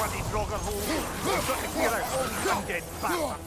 bloody Draugr hole. We've got to clear out all these undead bastards.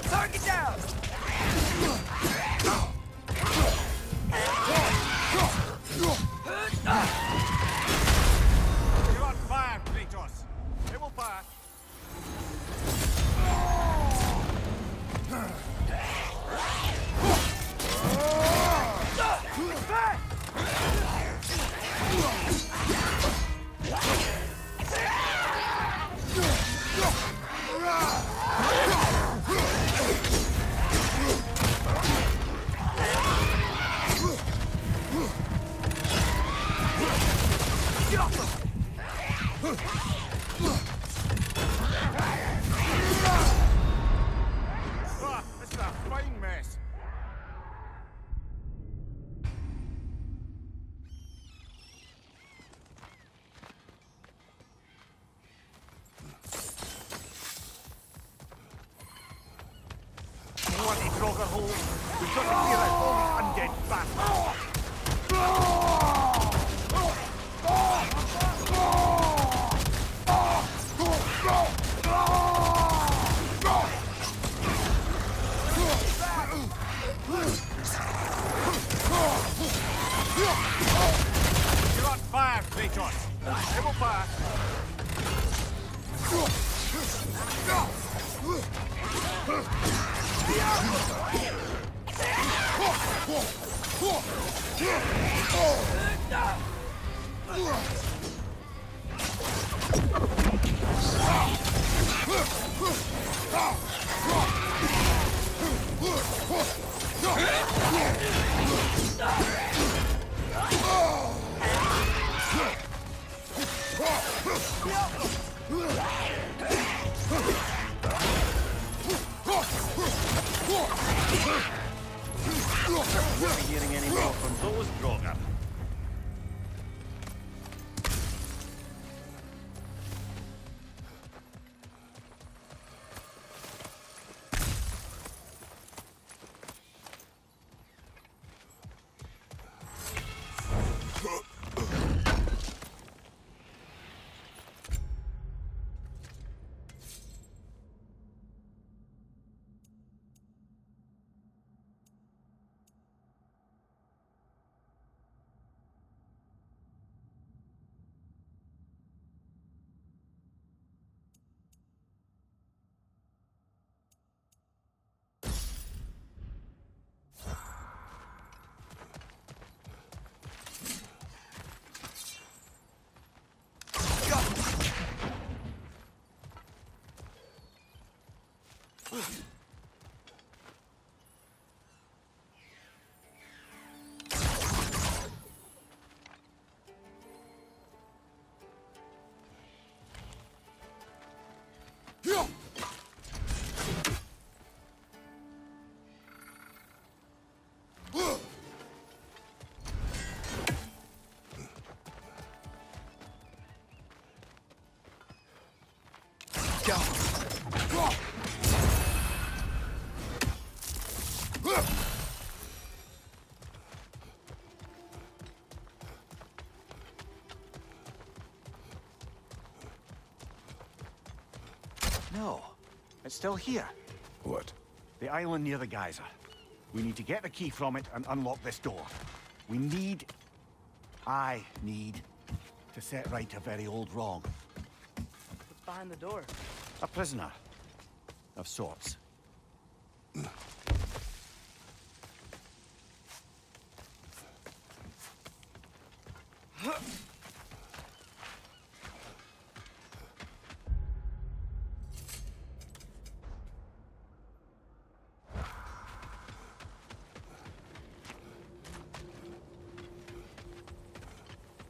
Target down! You're on fire, Kratos. It will pass. Back! Ah, this is a fine mess. Bloody Draugr hole. We've got to clear out all these undead bastards. You're on fire, Kratos. It will pass. Won't be hearing any more from those Draugr. No, it's still here. What? The island near the geyser. We need to get the key from it and unlock this door. I need to set right a very old wrong. What's behind the door? A prisoner. Of sorts.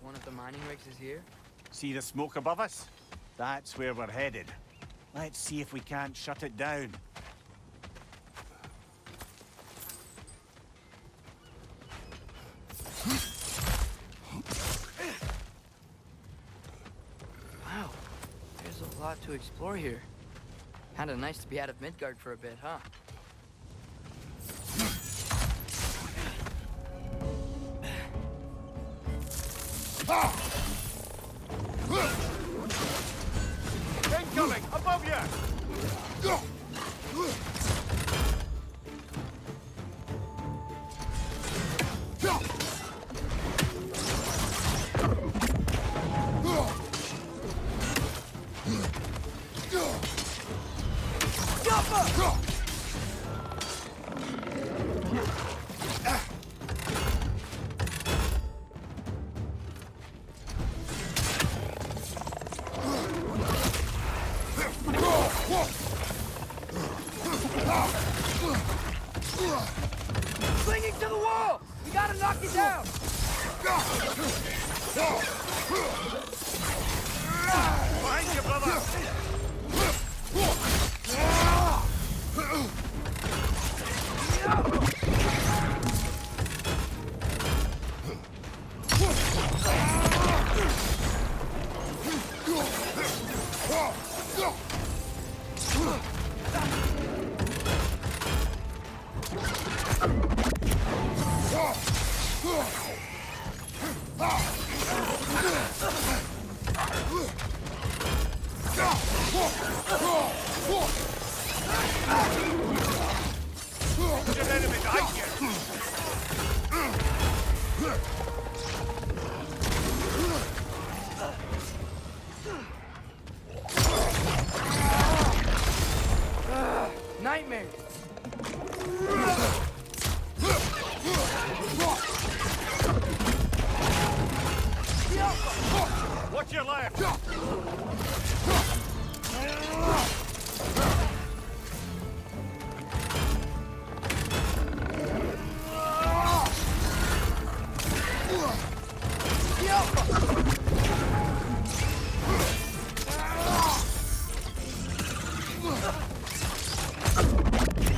One of the mining rigs is here? See the smoke above us? That's where we're headed. Let's see if we can't shut it down. Wow, there's a lot to explore here. Kinda nice to be out of Midgard for a bit, huh? Incoming! Above you! Clinging to the wall! We gotta knock you down! Behind you, brother! There's an enemy behind you! Nightmare! Watch your left!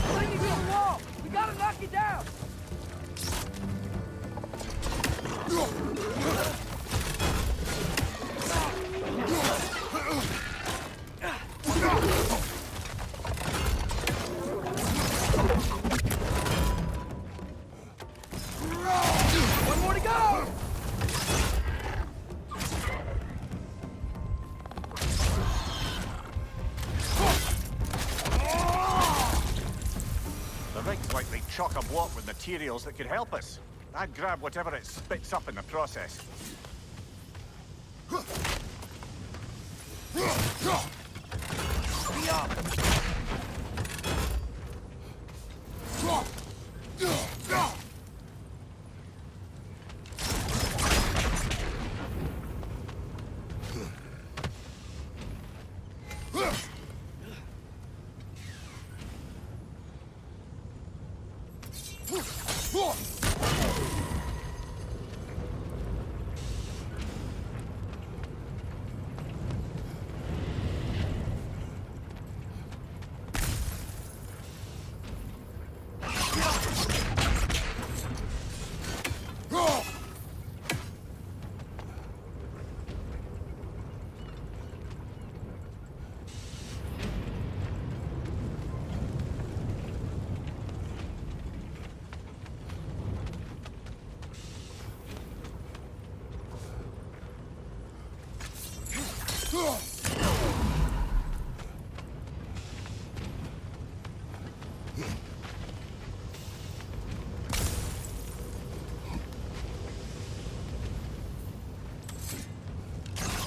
Clinging to the wall! We gotta knock you down! One more to go! The rig's likely chock-a-block with materials that could help us. I'd grab whatever it spits up in the process. Be up!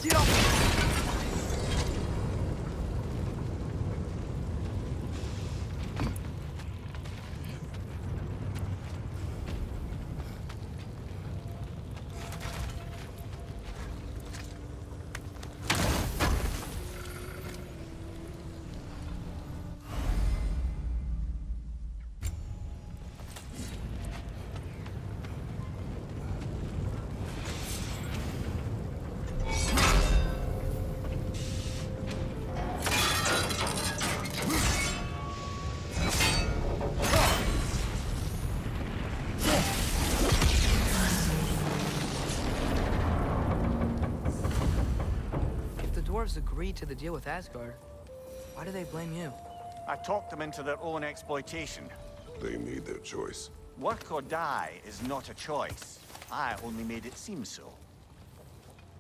Get off! Dwarves agreed to the deal with Asgard. Why do they blame you? I talked them into their own exploitation. They made their choice. Work or die is not a choice. I only made it seem so.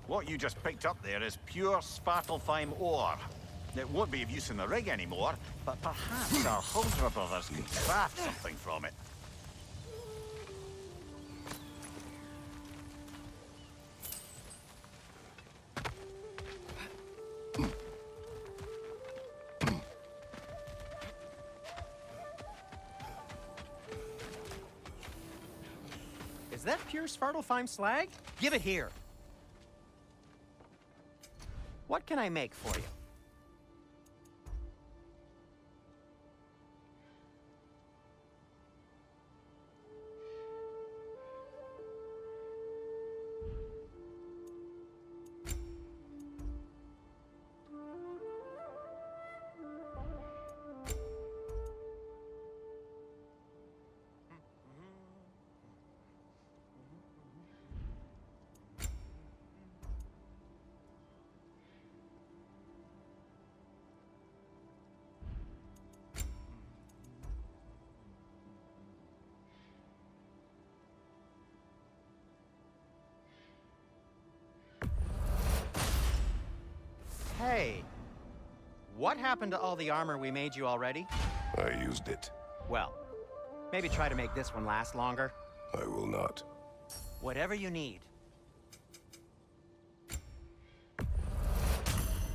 What you just picked up there is pure Svartalfheim ore. It won't be of use in the rig anymore, but perhaps our Huldra brothers could craft something from it. Is that pure Svartalfheim slag? Give it here. What can I make for you? Hey, what happened to all the armor we made you already? I used it. Well, maybe try to make this one last longer. I will not. Whatever you need.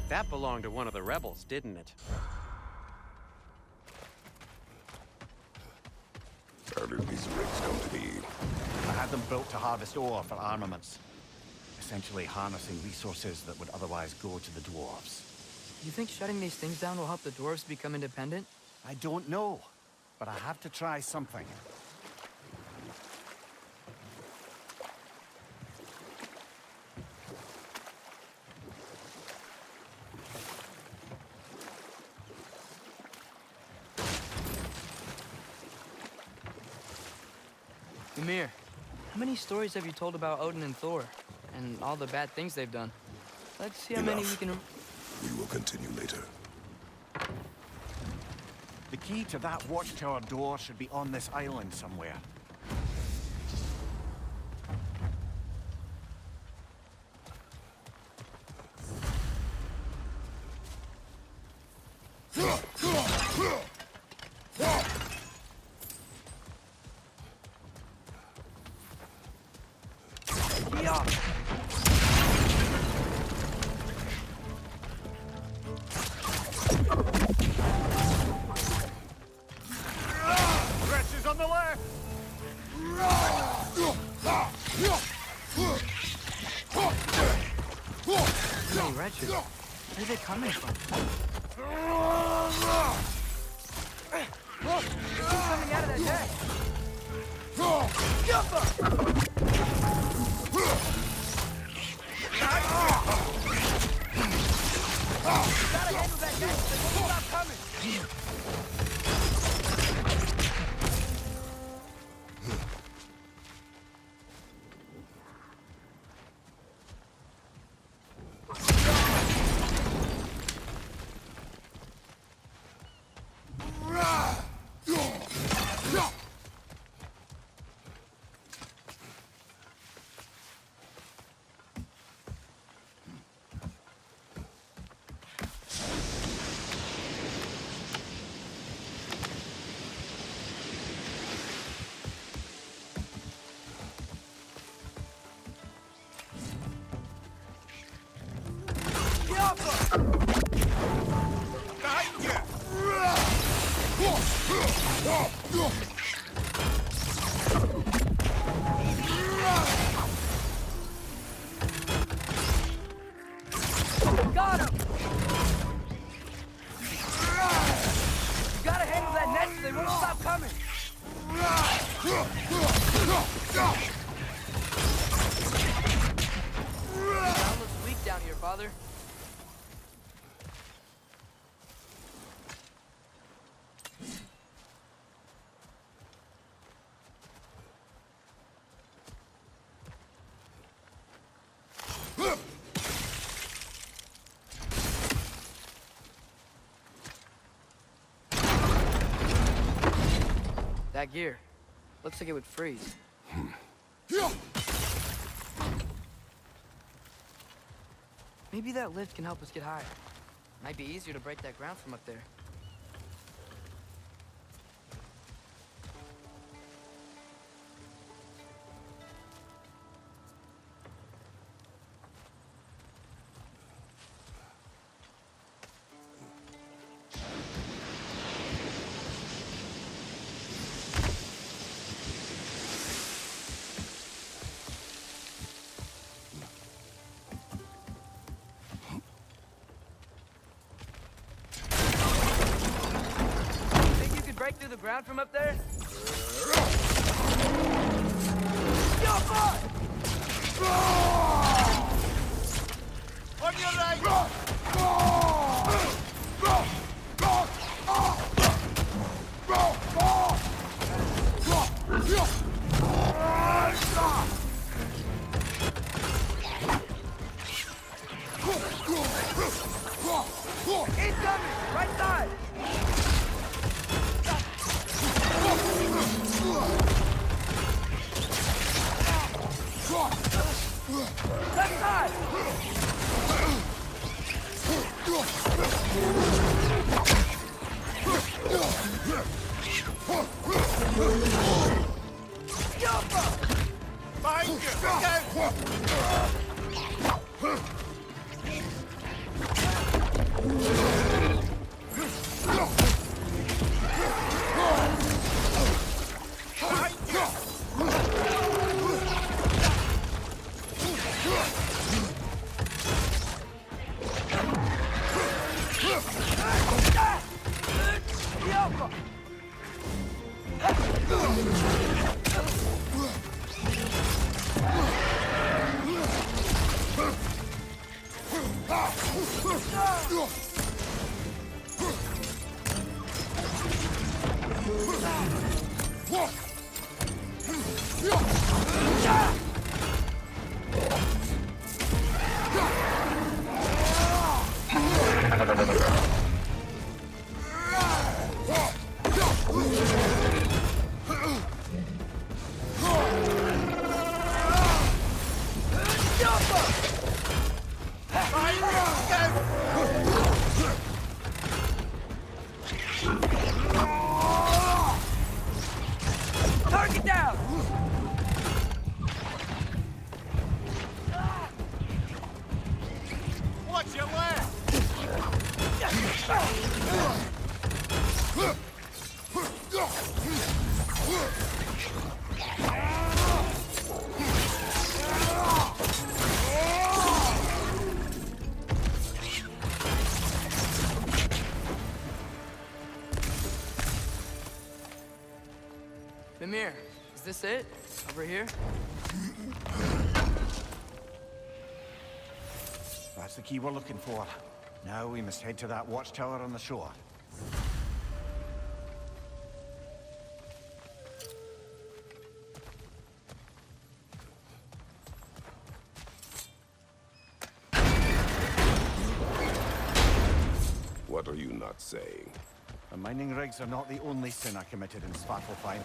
That belonged to one of the rebels, didn't it? How did these rigs come to be? I had them built to harvest ore for armaments. Essentially harnessing resources that would otherwise go to the dwarves. You think shutting these things down will help the dwarves become independent? I don't know, but I have to try something. Ymir, how many stories have you told about Odin and Thor? And all the bad things they've done? Let's see how many we can... We will continue later. The key to that watchtower door should be on this island somewhere. Wretches on the left! Hey, wretches. Where are they coming from? Look! He's coming out of that deck! Gotta handle that deck! They won't stop coming! Ground looks weak down here, Father. That gear. Looks like it would freeze. Maybe that lift can help us get higher. Might be easier to break that ground from up there. Think you could break through the ground from up there? On your right! Incoming! Right side! Left side! Behind you! Look out! Target down! Watch your left! Mimir, is this it? Over here? That's the key we're looking for. Now we must head to that watchtower on the shore. What are you not saying? The mining rigs are not the only sin I committed in Svartalfheim.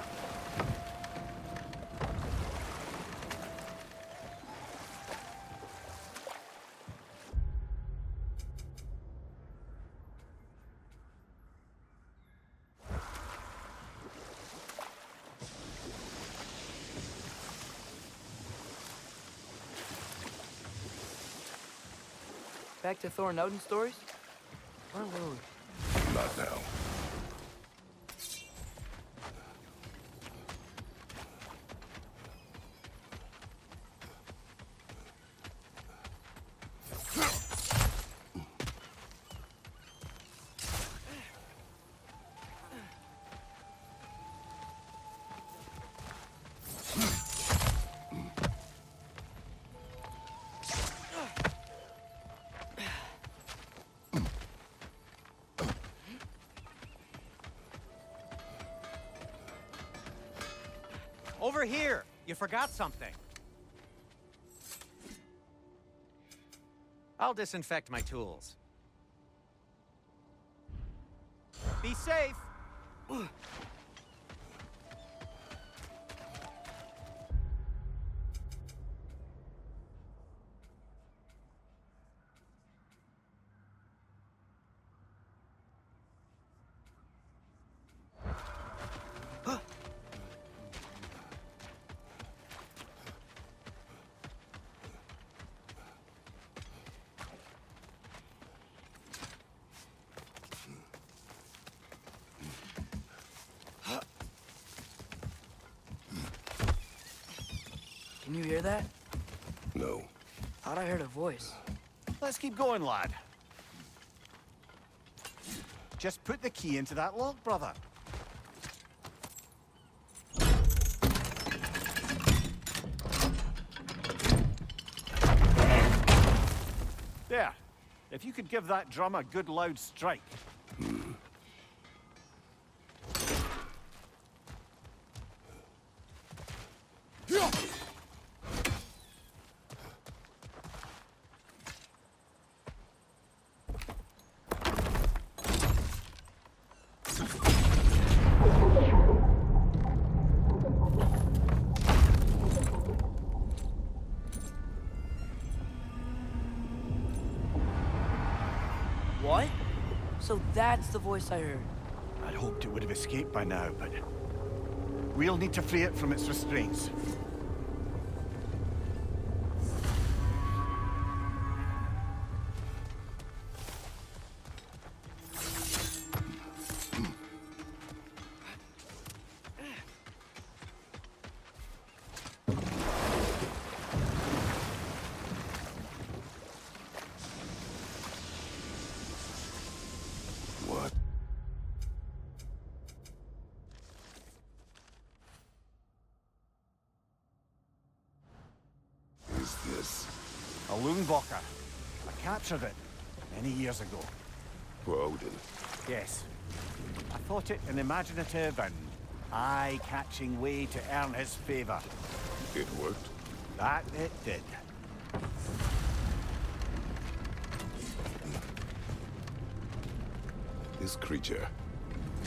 Back to Thor and Odin stories? Where were we? Not now. Over here! You forgot something. I'll disinfect my tools. Be safe! Can you hear that? No. Thought I heard a voice. Let's keep going, lad. Just put the key into that lock, brother. There. If you could give that drum a good loud strike. What? So that's the voice I heard. I'd hoped it would have escaped by now, but we'll need to free it from its restraints. What is this? A Loonbocker. I captured it many years ago. For Odin. Yes. I thought it an imaginative and eye-catching way to earn his favor. It worked? That it did. This creature,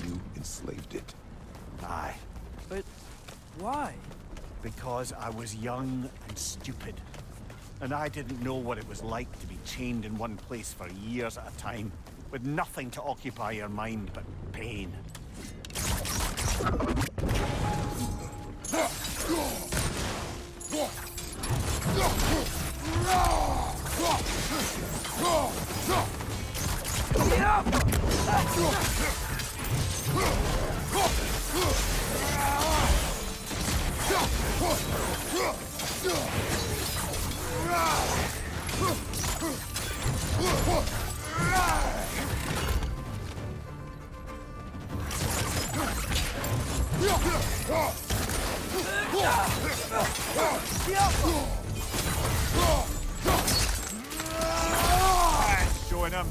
you enslaved it. Aye. But why? Because I was young and stupid. And I didn't know what it was like to be chained in one place for years at a time, with nothing to occupy your mind but pain. Showing him.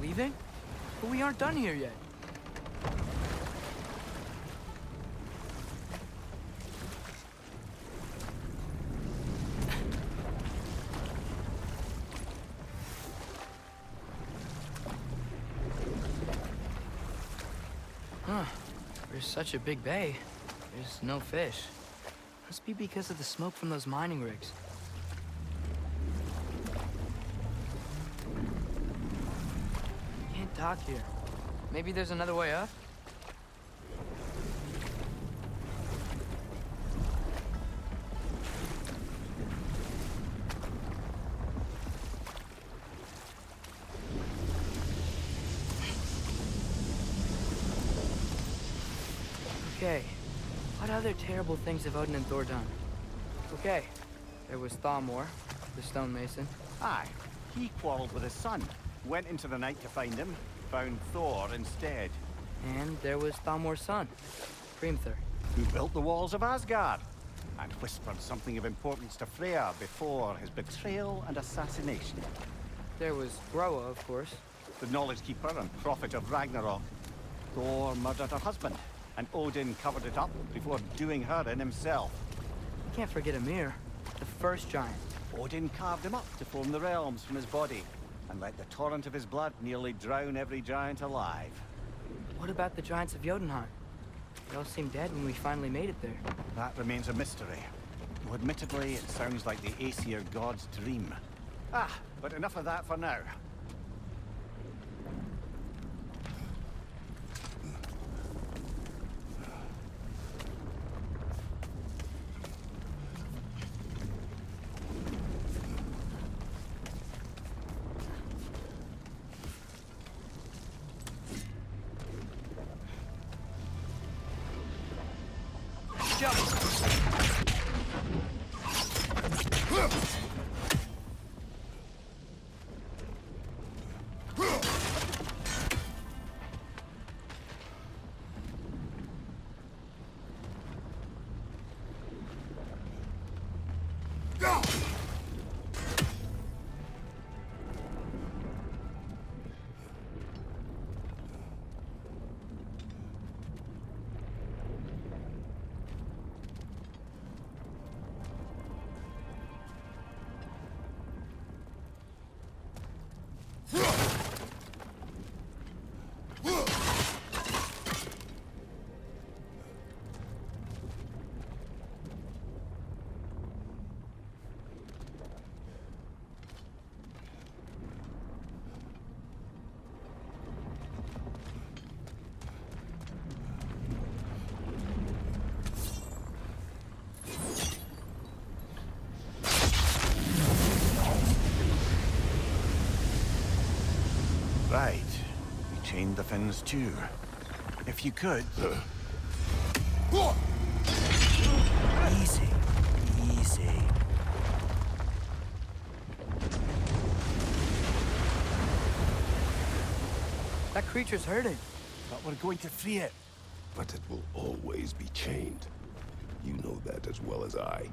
leaving? But we aren't done here yet. Huh. There's such a big bay. There's no fish. Must be because of the smoke from those mining rigs. Can't dock here. Maybe there's another way up? Okay, what other terrible things have Odin and Thor done? Okay, there was Thalmor, the stonemason. Aye, he quarreled with his son, went into the night to find him, found Thor instead. And there was Thalmor's son, Hrimthur. Who built the walls of Asgard, and whispered something of importance to Freya before his betrayal and assassination. There was Groa, of course. The knowledge keeper and prophet of Ragnarok. Thor murdered her husband, and Odin covered it up before doing her in himself. Can't forget Ymir, the first giant. Odin carved him up to form the realms from his body, and let the torrent of his blood nearly drown every giant alive. What about the giants of Jotunheim? They all seemed dead when we finally made it there. That remains a mystery. Though admittedly, it sounds like the Aesir god's dream. Ah, but enough of that for now. Right. We chained the fins too. If you could... Easy. Easy. That creature's hurting. But we're going to free it. But it will always be chained. You know that as well as I.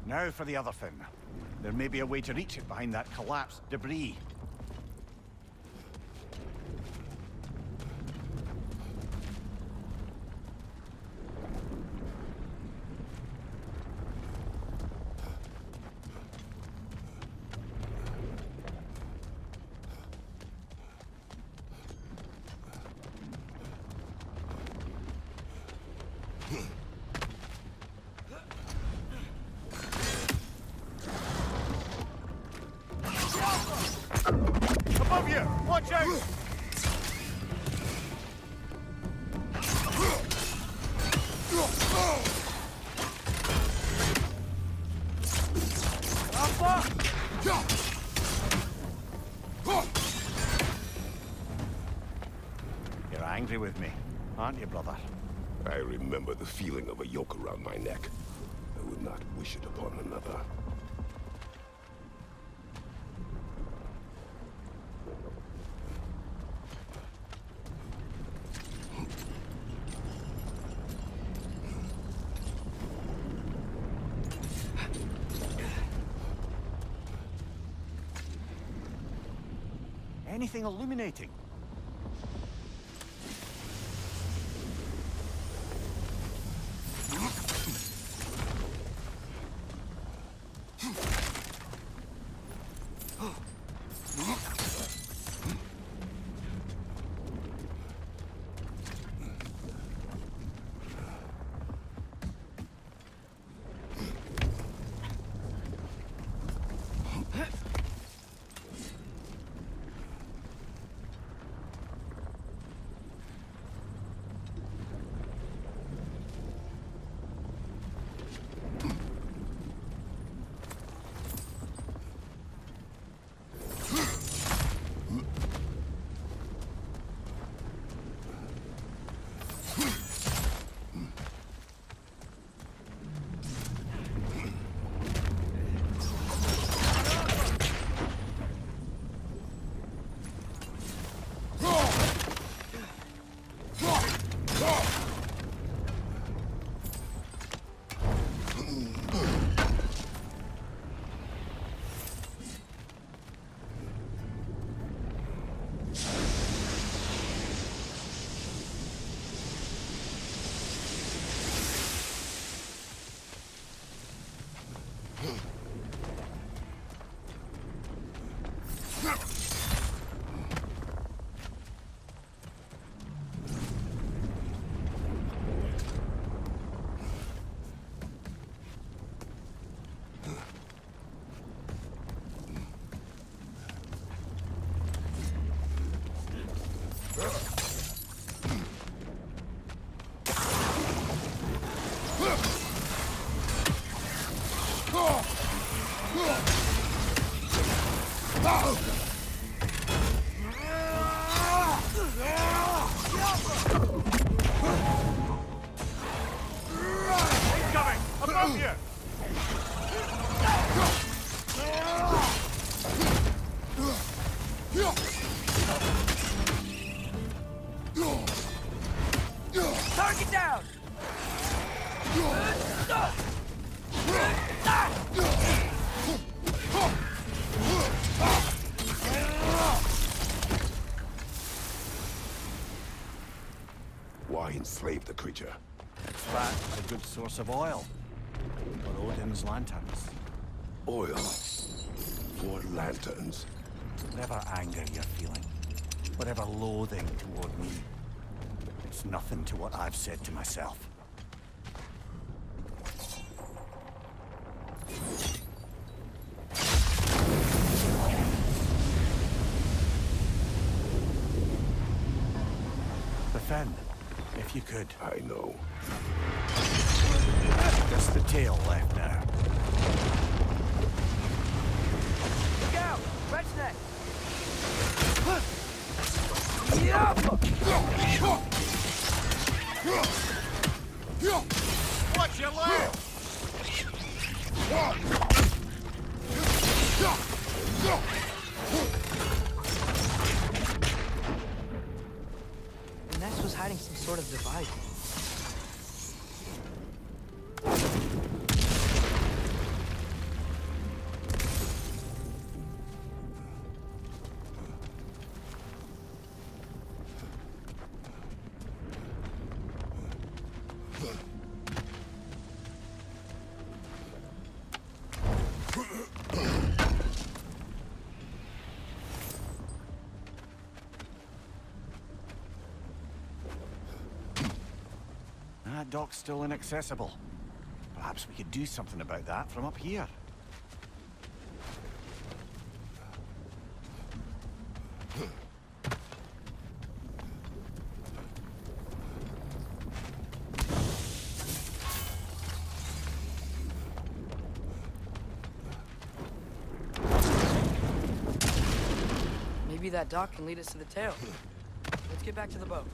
Now for the other fin. There may be a way to reach it behind that collapsed debris. Above you! Watch out! You're angry with me, aren't you, brother? I remember the feeling of a yoke around my neck. I would not wish it upon another. Anything illuminating? Incoming! Above you! Target down! Why enslave the creature? It's that a good source of oil. For Odin's lanterns. Oil. For lanterns. Whatever anger you're feeling, whatever loathing toward me, it's nothing to what I've said to myself. Defend, if you could. I know. Just the tail left now. Look out! Red's neck! Watch your left! The nest was hiding some sort of device. That dock's still inaccessible. Perhaps we could do something about that from up here. Maybe that dock can lead us to the tail. Let's get back to the boat.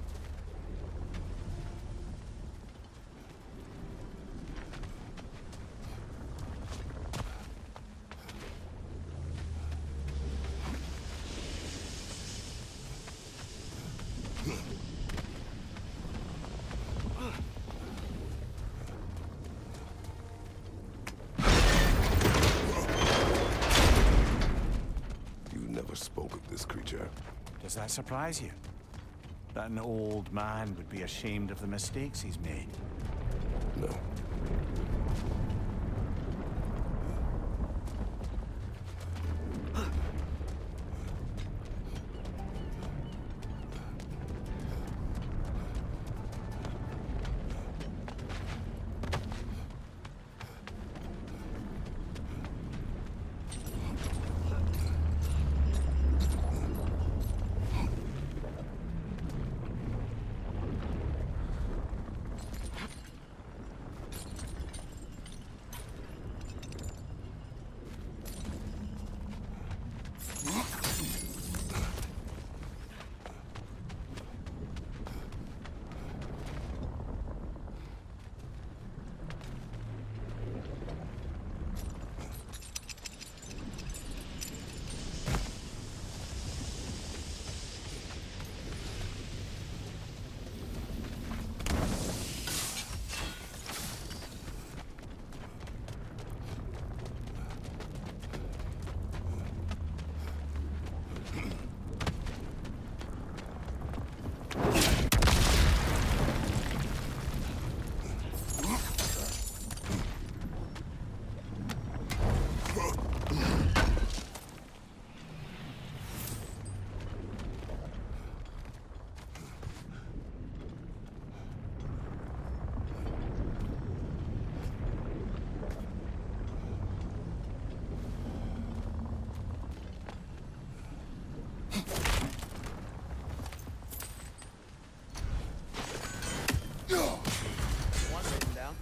You never spoke of this creature. surprise you? That an old man would be ashamed of the mistakes he's made? No. One sitting down.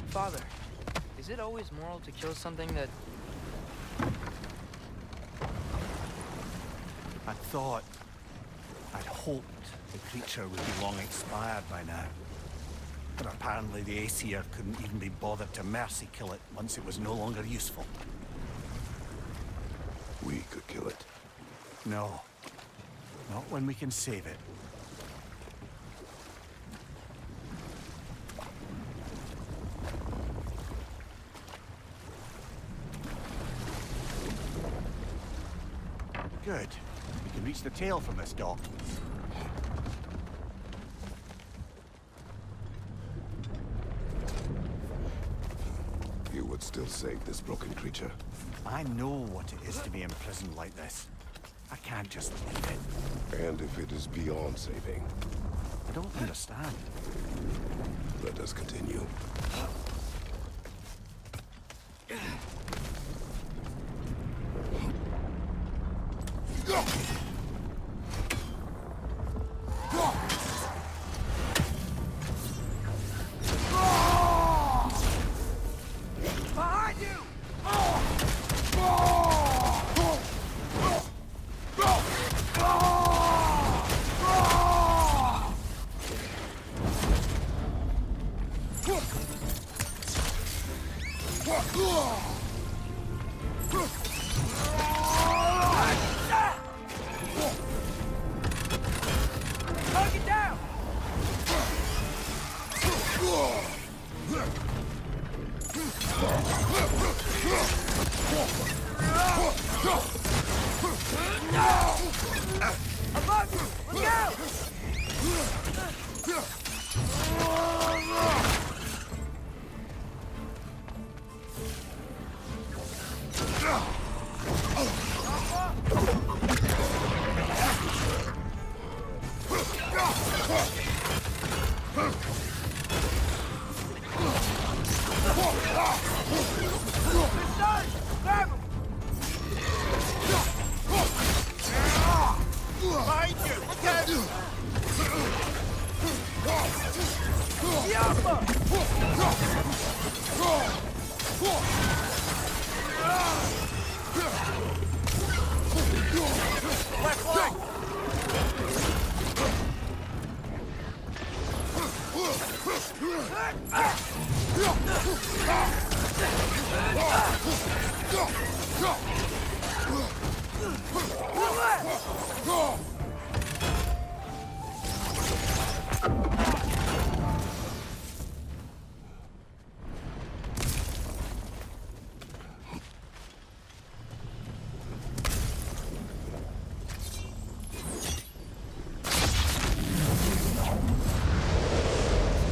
Father, is it always moral to kill something that... I'd thought, I'd hoped the creature would be long expired by now. But apparently the Aesir couldn't even be bothered to mercy kill it once it was no longer useful. We could kill it. No. Not when we can save it. Good. We can reach the tail from this dock. You would still save this broken creature. I know what it is to be imprisoned like this. I can't just leave it. And if it is beyond saving, I don't understand. let us continue. Target down! Above you! Look out! Grab him! Behind you! Look out! Left flank!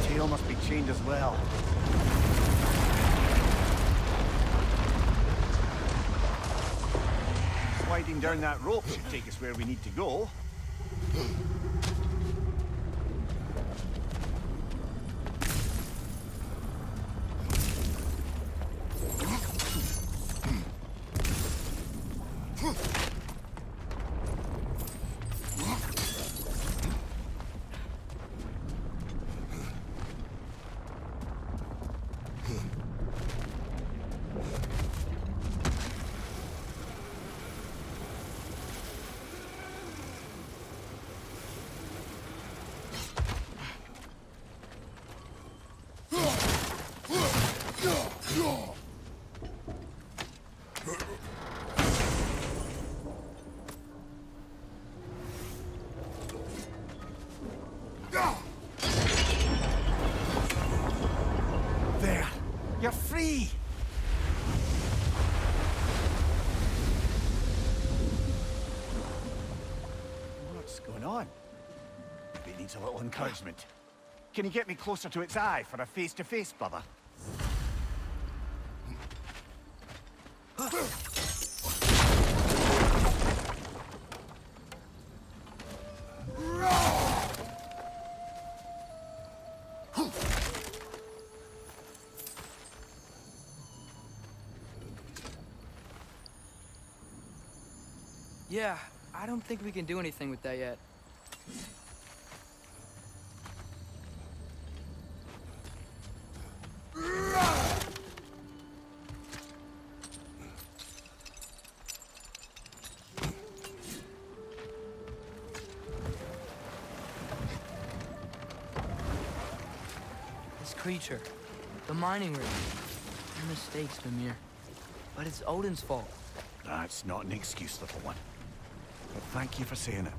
Tail must be chained as well. Sliding down that rope should take us where we need to go. There! You're free! What's going on? Maybe it needs a little encouragement. Can you get me closer to its eye for a face-to-face, brother? Yeah, I don't think we can do anything with that yet. This creature, the mining rig. Your mistakes, Mimir. But it's Odin's fault. That's not an excuse, little one. But thank you for saying it.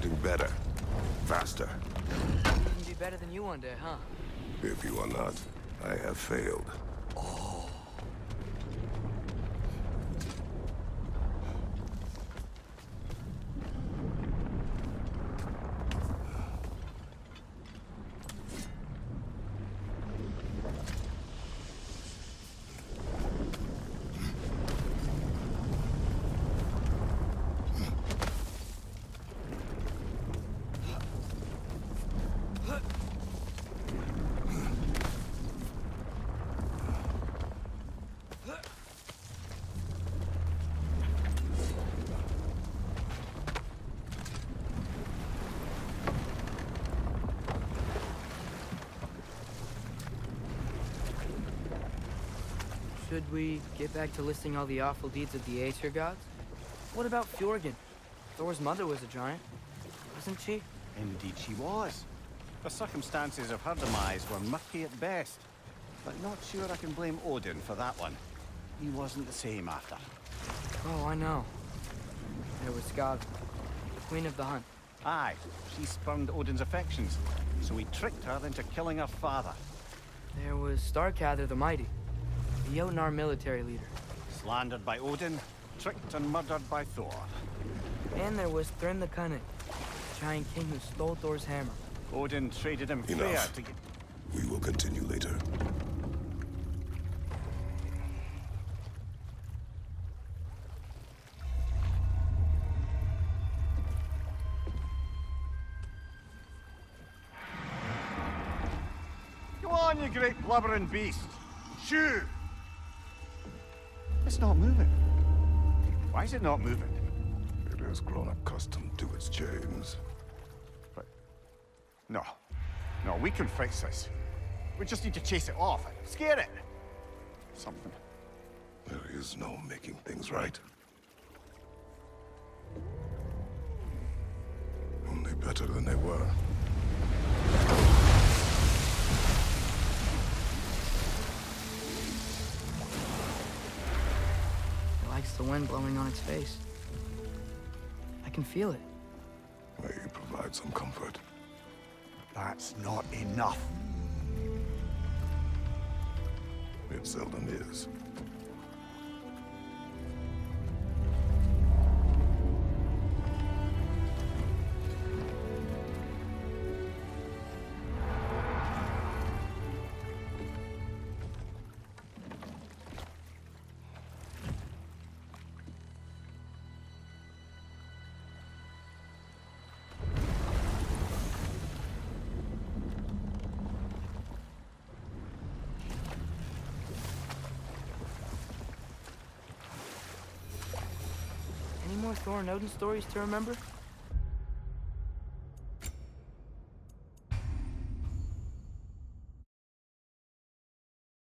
getting better. Faster. Even be better than you one day, huh? If you are not, I have failed. Should we get back to listing all the awful deeds of the Aesir gods? What about Fjorgen? Thor's mother was a giant, wasn't she? Indeed she was. The circumstances of her demise were murky at best. But not sure I can blame Odin for that one. He wasn't the same after. Oh, I know. There was Skad, Queen of the Hunt. Aye, she spurned Odin's affections, so he tricked her into killing her father. There was Starkather the Mighty, the Jotnar military leader. Slandered by Odin, tricked and murdered by Thor. And there was Thrym the Cunning, the giant king who stole Thor's hammer. Odin traded him fair Enough. to get... We will continue later. Go on, you great blubbering beast. Shoo! It's not moving. Why is it not moving? It has grown accustomed to its chains. But... No. No, we can fix this. We just need to chase it off. Scare it. Something. There is no making things right. Only better than they were. It likes the wind blowing on its face. I can feel it. May you provide some comfort. That's not enough. It seldom is. Any more Thor and Odin stories to remember?